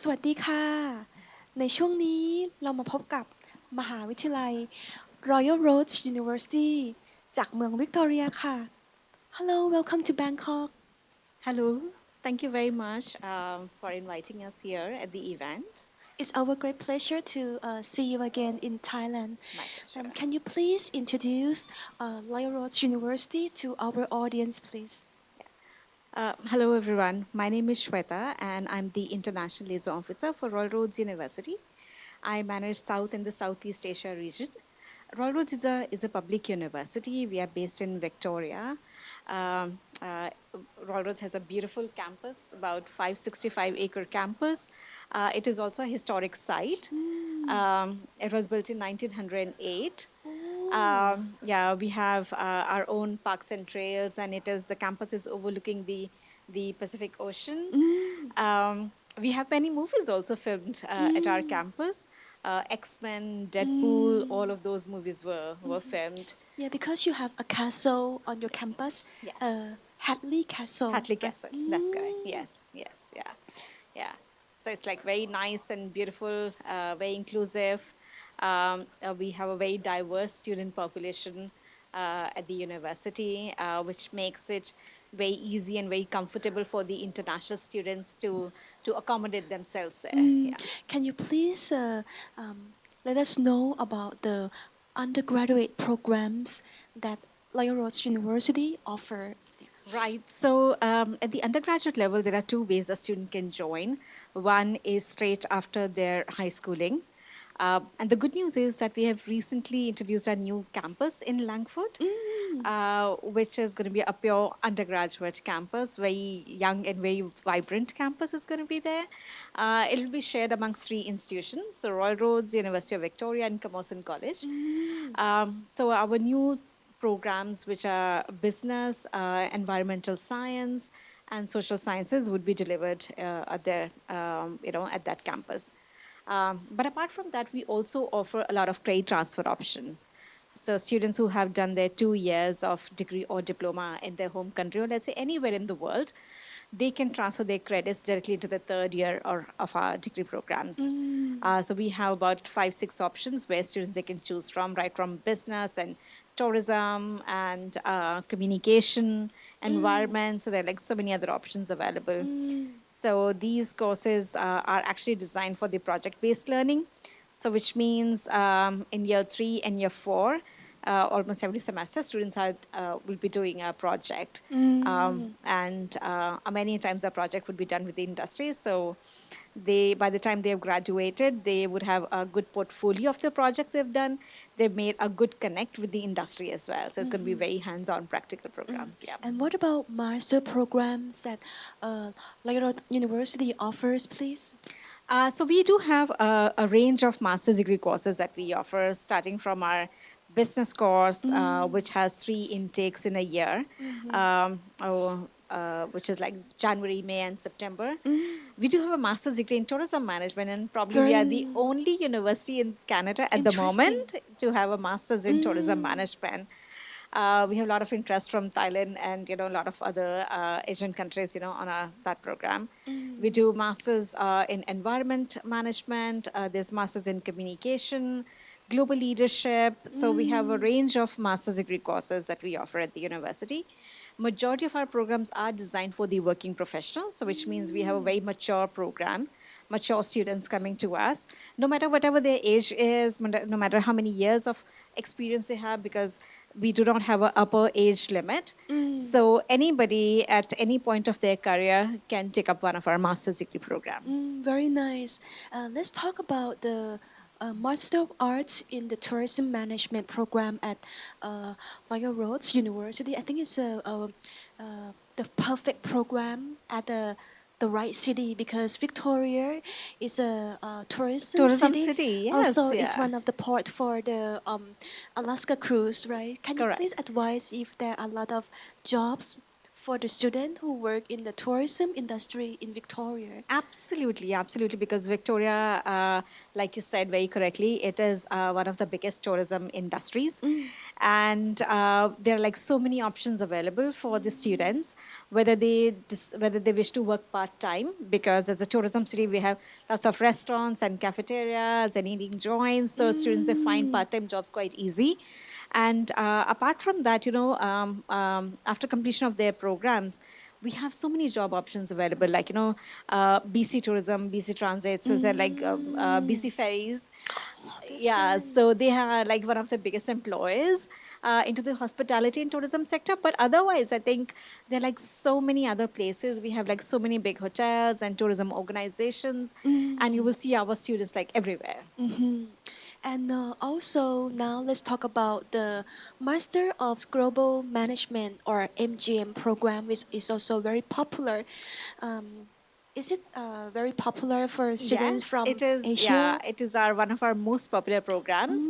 สวัสดีค่ะในช่วงนี้เรามาพบกับมหาวิทยาลัย Royal Roads University จากเมืองวิกตอเรียค่ะ Hello welcome to Bangkok Hello, thank you very much for inviting us here at the event. It's our great pleasure to see you again in Thailand My pleasure. Can you please introduce Royal Roads University to our audience please Hello, everyone. My name is Shweta, and I'm the International Liaison Officer for Royal Roads University. I manage South and the Southeast Asia region. Royal Roads is a public university. We are based in Victoria. Um, uh, Royal Roads has a beautiful campus, about 565-acre campus. It is also a historic site. It was built in 1908. Yeah, we have our own parks and trails, and the campus is overlooking the Pacific Ocean. We have many movies also filmed at our campus. X-Men, Deadpool, all of those movies were filmed. Yeah because you have a castle on your campus Yes. Hadley Castle Hatley right? Castle. That's correct. Yes, yeah, yeah. So it's like very nice and beautiful, very inclusive. We have a very diverse student population at the university, which makes it very easy and very comfortable for the international students to accommodate themselves there. Yeah. Can you please let us know about the undergraduate programs that Royal Roads University offer? Right. So at the undergraduate level, there are two ways a student can join. One is straight after their high schooling. And the good news is that we have recently introduced a new campus in Langford, which is going to be a pure undergraduate campus, very young and very vibrant campus is going to be there. It will be shared amongst three institutions, so Royal Roads, University of Victoria, and Camosun College. So our new programs, which are business, environmental science, and social sciences, would be delivered at that campus. But apart from that, we also offer a lot of credit transfer option. So students who have done their 2 years of degree or diploma in their home country, or let's say anywhere in the world, they can transfer their credits directly into the third year of our degree programs. So we have about 5, 6 options where students they can choose from, right from business and tourism and communication, environment. So there are like so many other options available. So these courses are actually designed for the project-based learning. So which means in year 3 and year 4, almost every semester, students will be doing a project. And many times the project would be done with the industry. So by the time they have graduated, they would have a good portfolio of the projects they've done. They've made a good connect with the industry as well. So it's going to be very hands-on practical programs. Yeah. And what about master programs that Royal Roads University offers, please? So we do have a range of master's degree courses that we offer, starting from our business course, which has 3 intakes in a year, which is like January, May, and September. We do have a master's degree in tourism management, and probably we are the only university in Canada at the moment to have a master's in tourism management. We have a lot of interest from Thailand and a lot of other Asian countries on that program. We do masters in environment management. There's masters in communication, global leadership. So we have a range of master's degree courses that we offer at the university. Majority of our programs are designed for the working professionals, so which means we have a very mature program, mature students coming to us, no matter whatever their age is, no matter how many years of experience they have, because we do not have an upper age limit. So anybody at any point of their career can take up one of our master's degree program. Very nice. Let's talk about the Master of Arts in the Tourism Management program at Royal Roads University. I think it's the perfect program at the right city because Victoria is a tourism city. Yes, also, it's yeah. one of the port for the Alaska cruise, right? Can you Correct. please advise if there are a lot of jobs for the student who work in the tourism industry in Victoria. Absolutely, absolutely. Because Victoria, like you said very correctly, it is one of the biggest tourism industries, and there are like so many options available for the students, whether they wish to work part time. Because as a tourism city, we have lots of restaurants and cafeterias and eating joints, so students they find part time jobs quite easy. And apart from that, after completion of their programs, we have so many job options available, like BC Tourism, BC Transit, so they're like BC Ferries. That's Yeah, fun. so they are like one of the biggest employers into the hospitality and tourism sector. But otherwise, I think there are like so many other places. We have like so many big hotels and tourism organizations, and you will see our students like everywhere. And also now let's talk about the Master of Global Management or MGM program, which is also very popular. Um, is it very popular for students Yes, from it is. Yeah, Asia? it is our one of our most popular programs.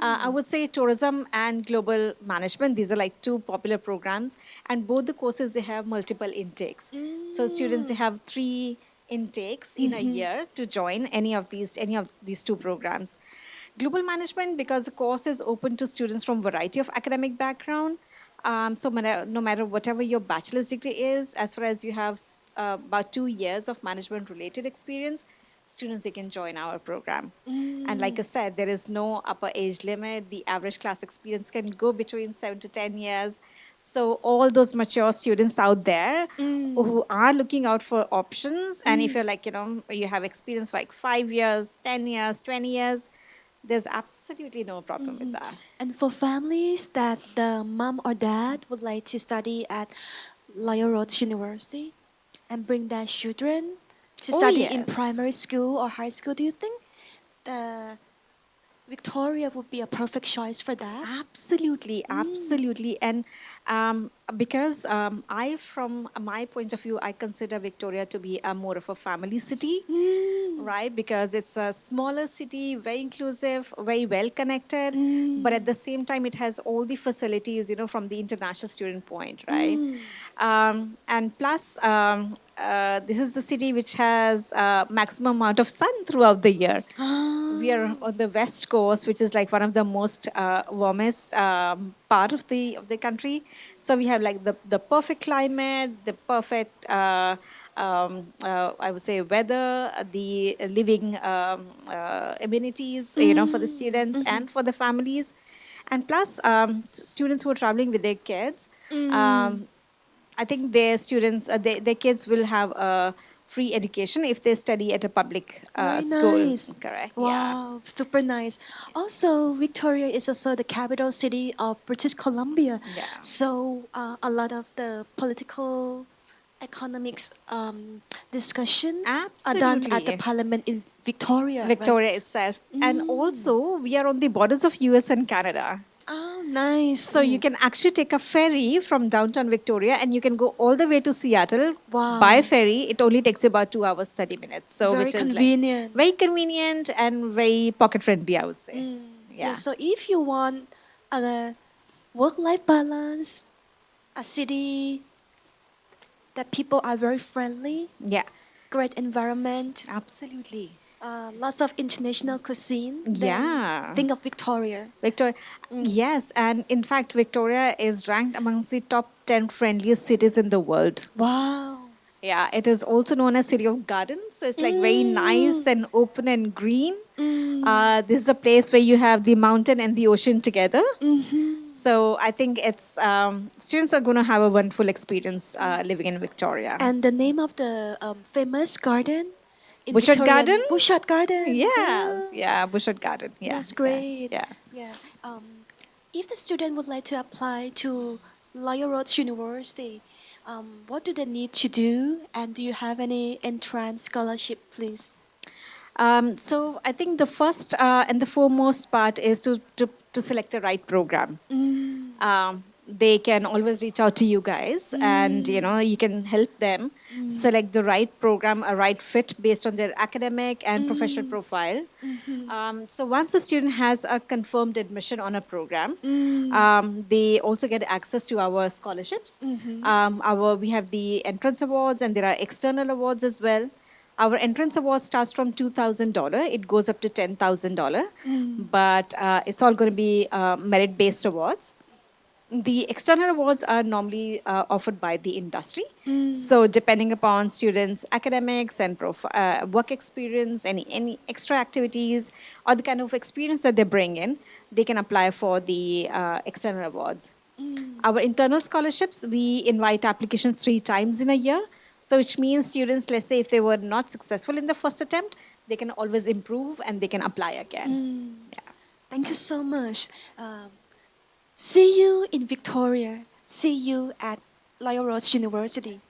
I Mm. would say tourism and global management. These are like two popular programs, and both the courses they have multiple intakes. So students they Mm. have three intakes in a Mhm. year to join any of these two programs. Global management, because the course is open to students from variety of academic background. So no matter whatever your bachelor's degree is, as far as you have about 2 years of management related experience, students they can join our program. And like I Mm. said, there is no upper age limit. The average class experience can go between 7 to 10 years. So all those mature students out there Mm. who are looking out for options, and if Mm. you're like you have experience for like 5 years, 10 years, 20 years, there's absolutely no problem with Mhm. that. And for families that the mom or dad would like to study at Loyal Roads University and bring their children to Oh, study in yes. primary school or high school, do you think the Victoria would be a perfect choice for that? Absolutely, Mm. absolutely. And because from my point of view, I consider Victoria to be a more of a family city, Mm. right? Because it's a smaller city, very inclusive, very well connected, but at Mm. the same time, it has all the facilities, from the international student point, right? Mm. And plus, this is the city which has maximum amount of sun throughout the year. We are Ah. on the west coast, which is like one of the most warmest part of the country. So we have like the perfect climate, the perfect I would say weather, the living amenities, for the Mm. students Mhm. and for the families, and plus students who are traveling with their kids. Mm. Um, I think their kids will have a free education if they study at a public Very school. nice. Correct. Yeah. Wow, super nice. Also, Victoria is also the capital city of British Columbia. Yeah. So, a lot of the political economics discussion are done at the Absolutely. parliament in Victoria, right? Victoria itself. And Mm. also, we are on the borders of US and Canada. Oh, nice. So you can actually take a ferry from downtown Victoria and you can go all the way to Seattle by Wow, ferry. It only takes you about 2 hours, 30 minutes. So, very which is like convenient. very convenient and very pocket friendly, I would say. Yeah, Yeah. so if you want a work-life balance, a city that people are very friendly, Yeah. great environment, Absolutely. lots of international cuisine, then Yeah. think of Victoria. Victoria, yes, and in fact, Victoria is ranked amongst the top 10 friendliest cities in the world. Wow. Yeah, it is also known as City of Gardens, so it's like very nice Mm, and open and green. mm, This is a place where you have the mountain and the ocean together. mm-hmm. So I think it's students are going to have a wonderful experience living in Victoria. And the name of the famous garden in Butchert Garden? Victorian Bouchard Garden. Yes, Yeah, yeah, Butchert Garden. Yeah, that's yeah, great. yeah. Yeah. If the student would like to apply to Loyal Roads University, what do they need to do? And do you have any entrance scholarship, please? So I think the first and the foremost part is to select a right program. Mm. Um, they can always reach out to you guys, and you can help them select the right program, a right fit based on their academic and professional profile. So once the student has a confirmed admission on a program, they also get access to our scholarships. We have the entrance awards, and there are external awards as well. Our entrance award starts from $2,000. It goes up to $10,000, but it's all going to be merit-based awards. The external awards are normally offered by the industry. So depending upon students' academics and work experience, any extra activities, or the kind of experience that they bring in, they can apply for the external awards. Our internal scholarships, we invite applications 3 times in a year. So which means students, let's say if they were not successful in the first attempt, they can always improve and they can apply again. Yeah. Thank you so much. See you in Victoria. See you at Loyal Roads University.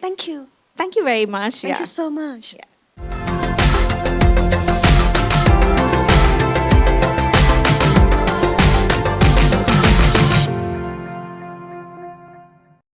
Thank you. Thank you very much. Thank Yeah. you so much. Yeah.